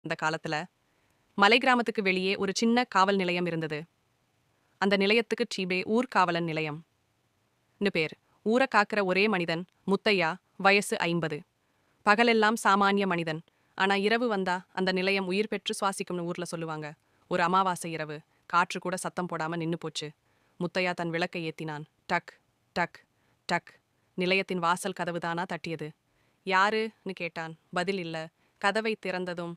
இந்த காலத்துல மலை கிராமத்துக்கு வெளியே ஒரு சின்ன காவல் நிலையம் இருந்தது. அந்த நிலையத்துக்கு சீபே ஊர் காவலன் நிலையம் பேர். ஊரை காக்கிற ஒரே மனிதன் முத்தையா, வயசு 50. பகலெல்லாம் சாமானிய மனிதன். ஆனா இரவு வந்தா அந்த நிலையம் உயிர் பெற்று சுவாசிக்கும்னு ஊர்ல சொல்லுவாங்க. ஒரு அமாவாசை இரவு காற்று கூட சத்தம் போடாம நின்னு போச்சு. முத்தையா தன் விளக்கை ஏத்தினான். டக் டக் டக். நிலையத்தின் வாசல் கதவுதானா தட்டியது. யாருன்னு கேட்டான். பதில் இல்ல. கதவை திறந்ததும்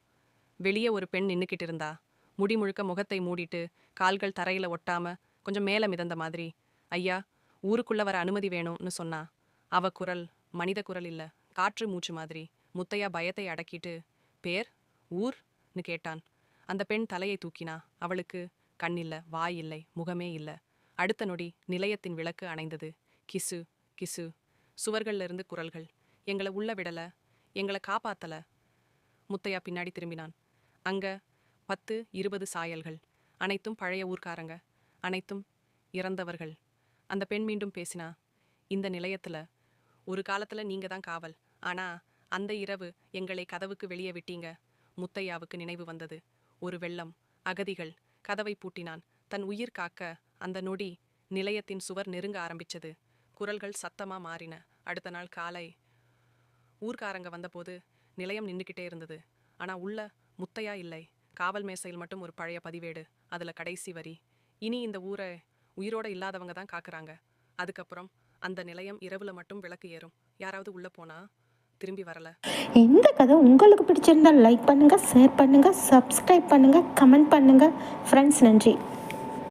வெளியே ஒரு பெண் நின்னுக்கிட்டு இருந்தா. முடி முழுக்க முகத்தை மூடிட்டு, கால்கள் தரையில ஒட்டாம கொஞ்சம் மேல மிதந்த மாதிரி. ஐயா, ஊருக்குள்ள வர அனுமதி வேணும்னு சொன்னா. அவ குரல் மனித குரல் இல்ல, காற்று மூச்சு மாதிரி. முத்தையா பயத்தை அடக்கிட்டு, பேர் ஊர்னு கேட்டான். அந்த பெண் தலையை தூக்கினா. அவளுக்கு கண் இல்ல, வாய் இல்லை, முகமே இல்ல. அடுத்த நொடி நிலையத்தின் விளக்கு அணைந்தது. கிசு கிசு. சுவர்கள்ல இருந்து குரல்கள். எங்களை உள்ள விடல, எங்களை காப்பாத்தல. முத்தையா பின்னாடி திரும்பினான். அங்க 10 20 சாயல்கள். அனைத்தும் பழைய ஊர்க்காரங்க, அனைத்தும் இறந்தவர்கள். அந்த பெண் மீண்டும் பேசினா. இந்த நிலையத்துல ஒரு காலத்துல நீங்க தான் காவல். ஆனா அந்த இரவு எங்களை கதவுக்கு வெளியே விட்டீங்க. முத்தையாவுக்கு நினைவு வந்தது. ஒரு வெள்ளம், அகதிகள். கதவை பூட்டினான். தன் உயிர் காக்க அந்த நொடி நிலையத்தின் சுவர் நெருங்க ஆரம்பிச்சது. குரல்கள் சத்தமா மாறின. அடுத்த நாள் காலை ஊர்க்காரங்க வந்தபோது நிலையம் நின்றுக்கிட்டே இருந்தது. ஆனா உள்ள முத்தையா இல்லை. காவல் மேசையில் மட்டும் ஒரு பழைய பதிவேடு. அதுல கடைசி வரி, இனி இந்த ஊரை உயிரோட இல்லாதவங்க தான் காக்குறாங்க. அதுக்கப்புறம் அந்த நிலையம் இரவுல மட்டும் விளக்கு ஏறும். யாராவது உள்ள போனா திரும்பி வரல. இந்த கதை உங்களுக்கு பிடிச்சிருந்தா லைக் பண்ணுங்கள், ஷேர் பண்ணுங்கள், சப்ஸ்கிரைப் பண்ணுங்கள், கமெண்ட் பண்ணுங்கள். ஃப்ரெண்ட்ஸ், நன்றி.